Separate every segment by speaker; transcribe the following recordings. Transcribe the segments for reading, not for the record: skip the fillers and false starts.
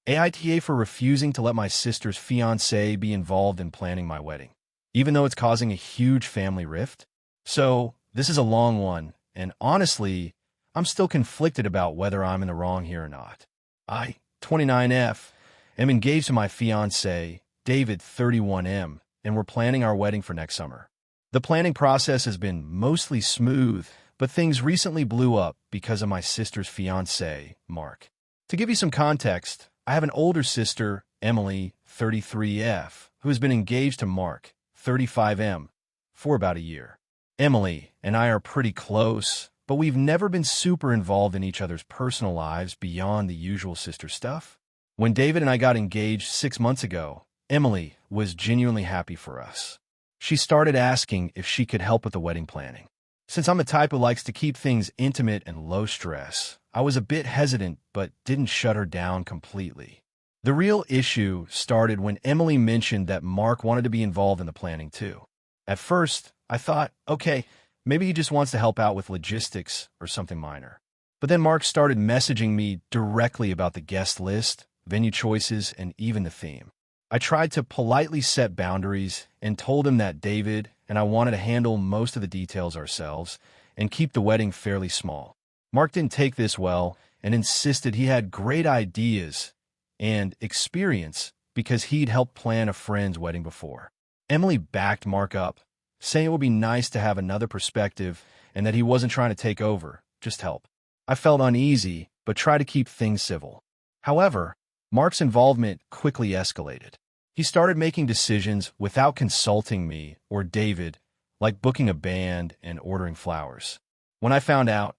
Speaker 1: AITA for refusing to let my sister's fiancé be involved in planning my wedding, even though it's causing a huge family rift. So, this is a long one, and honestly, I'm still conflicted about whether I'm in the wrong here or not. I, 29F, am engaged to my fiancé, David, 31M, and we're planning our wedding for next summer. The planning process has been mostly smooth, but things recently blew up because of my sister's fiancé, Mark. To give you some context, I have an older sister, Emily, 33F, who has been engaged to Mark, 35M, for about a year. Emily and I are pretty close, but we've never been super involved in each other's personal lives beyond the usual sister stuff. When David and I got engaged 6 months ago, Emily was genuinely happy for us. She started asking if she could help with the wedding planning. Since I'm the type who likes to keep things intimate and low stress, I was a bit hesitant but didn't shut her down completely. The real issue started when Emily mentioned that Mark wanted to be involved in the planning too. At first, I thought, okay, maybe he just wants to help out with logistics or something minor. But then Mark started messaging me directly about the guest list, venue choices, and even the theme. I tried to politely set boundaries and told him that David and I wanted to handle most of the details ourselves and keep the wedding fairly small. Mark didn't take this well and insisted he had great ideas and experience because he'd helped plan a friend's wedding before. Emily backed Mark up, saying it would be nice to have another perspective and that he wasn't trying to take over, just help. I felt uneasy, but tried to keep things civil. However, Mark's involvement quickly escalated. He started making decisions without consulting me or David, like booking a band and ordering flowers. When I found out,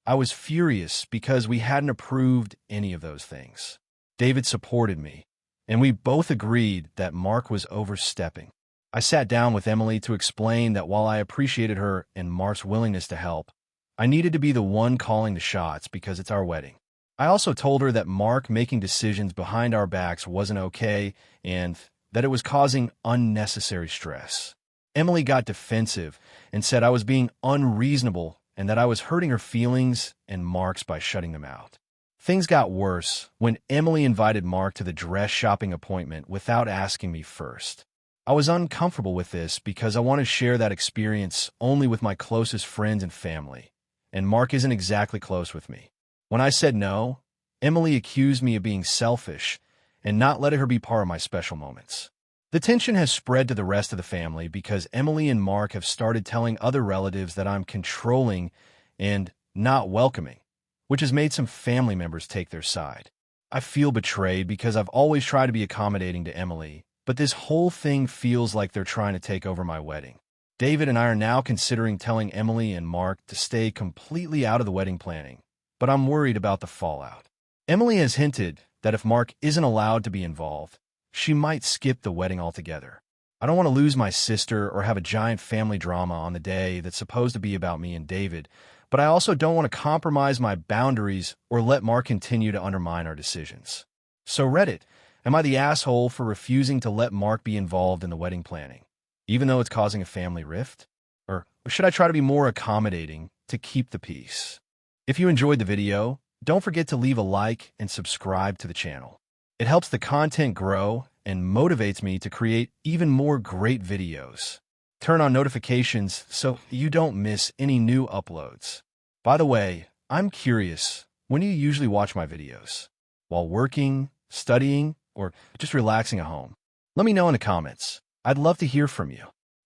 Speaker 1: I was furious because we hadn't approved any of those things. David supported me, and we both agreed that Mark was overstepping. I sat down with Emily to explain that while I appreciated her and Mark's willingness to help, I needed to be the one calling the shots because it's our wedding. I also told her that Mark making decisions behind our backs wasn't okay and that it was causing unnecessary stress. Emily got defensive and said I was being unreasonable and that I was hurting her feelings and Mark's by shutting them out. Things got worse when Emily invited Mark to the dress shopping appointment without asking me first. I was uncomfortable with this because I want to share that experience only with my closest friends and family, and Mark isn't exactly close with me. When I said no, Emily accused me of being selfish and not letting her be part of my special moments. The tension has spread to the rest of the family because Emily and Mark have started telling other relatives that I'm controlling and not welcoming, which has made some family members take their side. I feel betrayed because I've always tried to be accommodating to Emily, but this whole thing feels like they're trying to take over my wedding. David and I are now considering telling Emily and Mark to stay completely out of the wedding planning, but I'm worried about the fallout. Emily has hinted that if Mark isn't allowed to be involved, she might skip the wedding altogether. I don't want to lose my sister or have a giant family drama on the day that's supposed to be about me and David, but I also don't want to compromise my boundaries or let Mark continue to undermine our decisions. So Reddit, am I the asshole for refusing to let Mark be involved in the wedding planning, even though it's causing a family rift? Or should I try to be more accommodating to keep the peace? If you enjoyed the video, don't forget to leave a like and subscribe to the channel. It helps the content grow and motivates me to create even more great videos. Turn on notifications so you don't miss any new uploads. By the way, I'm curious, when do you usually watch my videos? While working, studying, or just relaxing at home? Let me know in the comments. I'd love to hear from you.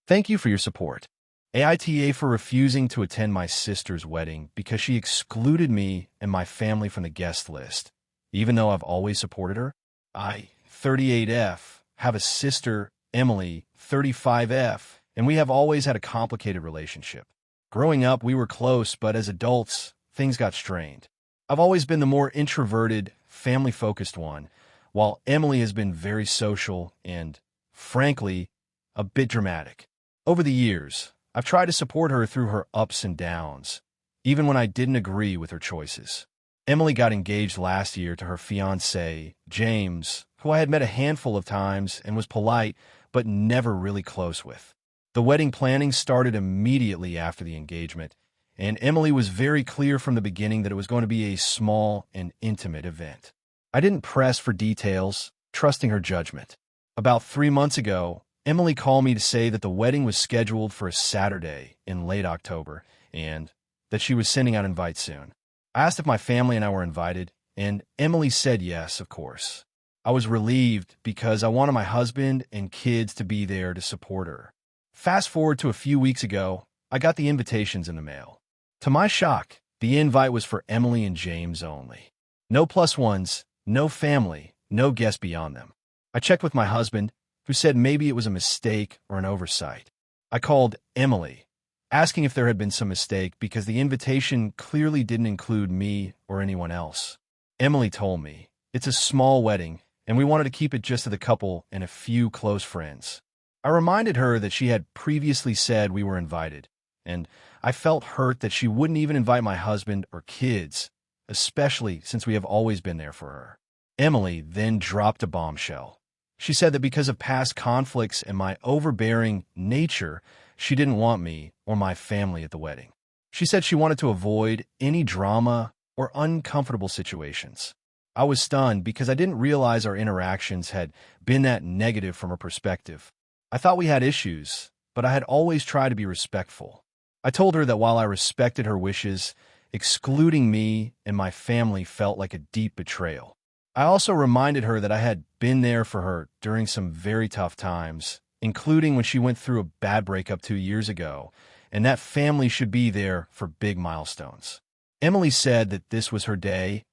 Speaker 1: Thank you for your support. AITA for refusing to attend my sister's wedding because she excluded me and my family from the guest list, even though I've always supported her. I, 38F, have a sister, Emily, 35F, and we have always had a complicated relationship. Growing up, we were close, but as adults, things got strained. I've always been the more introverted, family-focused one, while Emily has been very social and, frankly, a bit dramatic. Over the years, I've tried to support her through her ups and downs, even when I didn't agree with her choices. Emily got engaged last year to her fiancé, James, who I had met a handful of times and was polite, but never really close with. The wedding planning started immediately after the engagement, and Emily was very clear from the beginning that it was going to be a small and intimate event. I didn't press for details, trusting her judgment. About 3 months ago, Emily called me to say that the wedding was scheduled for a Saturday in late October and that she was sending out invites soon. I asked if my family and I were invited, and Emily said yes, of course. I was relieved because I wanted my husband and kids to be there to support her. Fast forward to a few weeks ago, I got the invitations in the mail. To my shock, the invite was for Emily and James only. No plus ones, no family, no guests beyond them. I checked with my husband, who said maybe it was a mistake or an oversight. I called Emily, asking if there had been some mistake because the invitation clearly didn't include me or anyone else. Emily told me, it's a small wedding, and we wanted to keep it just to the couple and a few close friends. I reminded her that she had previously said we were invited, and I felt hurt that she wouldn't even invite my husband or kids, especially since we have always been there for her. Emily then dropped a bombshell. She said that because of past conflicts and my overbearing nature, she didn't want me or my family at the wedding. She said she wanted to avoid any drama or uncomfortable situations. I was stunned because I didn't realize our interactions had been that negative from her perspective. I thought we had issues, but I had always tried to be respectful. I told her that while I respected her wishes, excluding me and my family felt like a deep betrayal. I also reminded her that I had been there for her during some very tough times, including when she went through a bad breakup 2 years ago, and that family should be there for big milestones. Emily said that this was her day,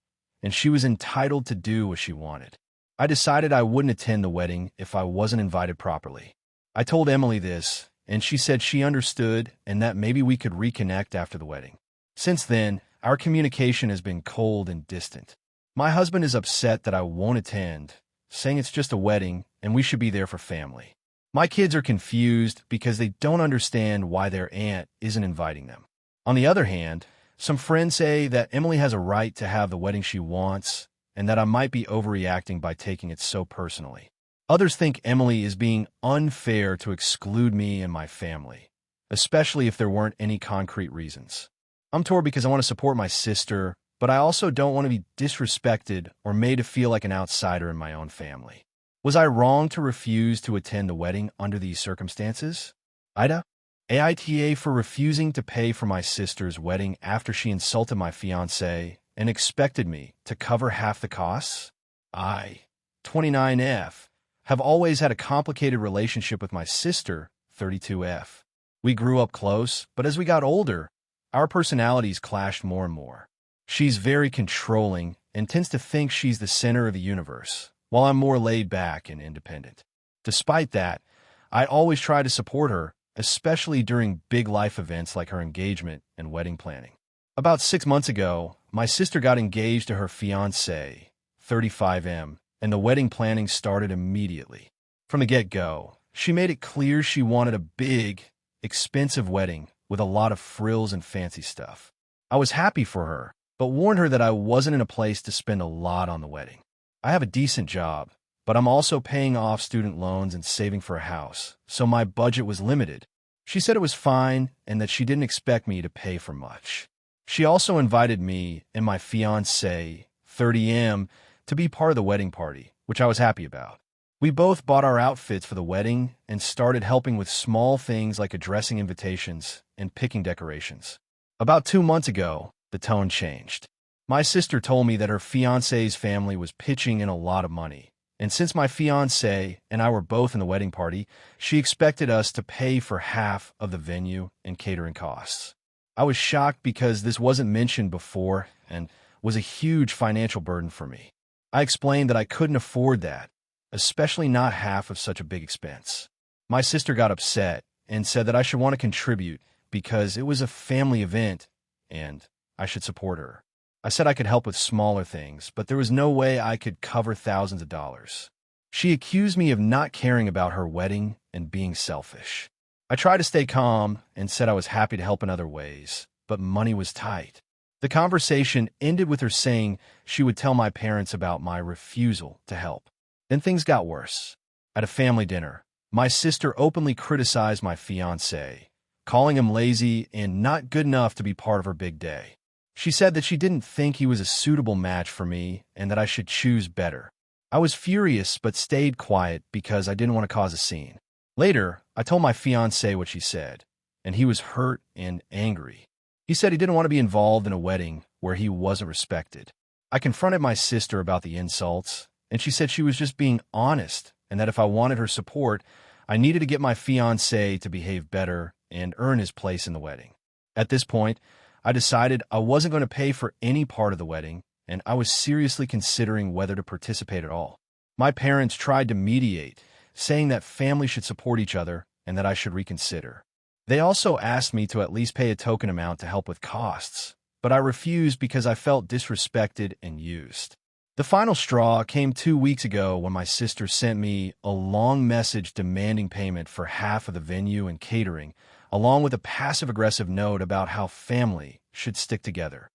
Speaker 1: and she was entitled to do what she wanted. I decided I wouldn't attend the wedding if I wasn't invited properly. I told Emily this, and she said she understood and that maybe we could reconnect after the wedding. Since then, our communication has been cold and distant. My husband is upset that I won't attend, saying it's just a wedding and we should be there for family. My kids are confused because they don't understand why their aunt isn't inviting them. On the other hand, some friends say that Emily has a right to have the wedding she wants and that I might be overreacting by taking it so personally. Others think Emily is being unfair to exclude me and my family, especially if there weren't any concrete reasons. I'm torn because I want to support my sister, but I also don't want to be disrespected or made to feel like an outsider in my own family. Was I wrong to refuse to attend the wedding under these circumstances? AITA for refusing to pay for my sister's wedding after she insulted my fiancé and expected me to cover half the costs? I, 29F, have always had a complicated relationship with my sister, 32F. We grew up close, but as we got older, our personalities clashed more and more. She's very controlling and tends to think she's the center of the universe, while I'm more laid back and independent. Despite that, I always try to support her, especially during big life events like her engagement and wedding planning. About 6 months ago, my sister got engaged to her fiancé, 35M, and the wedding planning started immediately. From the get-go, she made it clear she wanted a big, expensive wedding with a lot of frills and fancy stuff. I was happy for her, but warned her that I wasn't in a place to spend a lot on the wedding. I have a decent job, but I'm also paying off student loans and saving for a house, so my budget was limited. She said it was fine and that she didn't expect me to pay for much. She also invited me and my fiancé, 30M, to be part of the wedding party, which I was happy about. We both bought our outfits for the wedding and started helping with small things like addressing invitations and picking decorations. About 2 months ago, the tone changed. My sister told me that her fiancé's family was pitching in a lot of money, and since my fiancé and I were both in the wedding party, she expected us to pay for half of the venue and catering costs. I was shocked because this wasn't mentioned before and was a huge financial burden for me. I explained that I couldn't afford that, especially not half of such a big expense. My sister got upset and said that I should want to contribute because it was a family event and I should support her. I said I could help with smaller things, but there was no way I could cover thousands of dollars. She accused me of not caring about her wedding and being selfish. I tried to stay calm and said I was happy to help in other ways, but money was tight. The conversation ended with her saying she would tell my parents about my refusal to help. Then things got worse. At a family dinner, my sister openly criticized my fiancé, calling him lazy and not good enough to be part of her big day. She said that she didn't think he was a suitable match for me and that I should choose better. I was furious but stayed quiet because I didn't want to cause a scene. Later, I told my fiancé what she said, and he was hurt and angry. He said he didn't want to be involved in a wedding where he wasn't respected. I confronted my sister about the insults, and she said she was just being honest and that if I wanted her support, I needed to get my fiancé to behave better and earn his place in the wedding. At this point, I decided I wasn't going to pay for any part of the wedding, and I was seriously considering whether to participate at all. My parents tried to mediate, saying that families should support each other and that I should reconsider. They also asked me to at least pay a token amount to help with costs, but I refused because I felt disrespected and used. The final straw came 2 weeks ago when my sister sent me a long message demanding payment for half of the venue and catering, along with a passive-aggressive note about how family should stick together.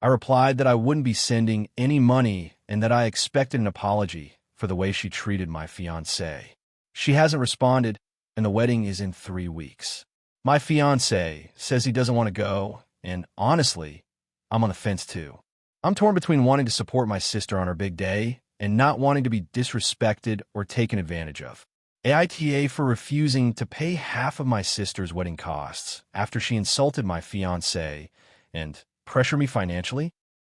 Speaker 1: I replied that I wouldn't be sending any money and that I expected an apology for the way she treated my fiancé. She hasn't responded, and the wedding is in 3 weeks. My fiancé says he doesn't want to go, and honestly, I'm on the fence too. I'm torn between wanting to support my sister on her big day and not wanting to be disrespected or taken advantage of. AITA for refusing to pay half of my sister's wedding costs after she insulted my fiancé and pressure me financially?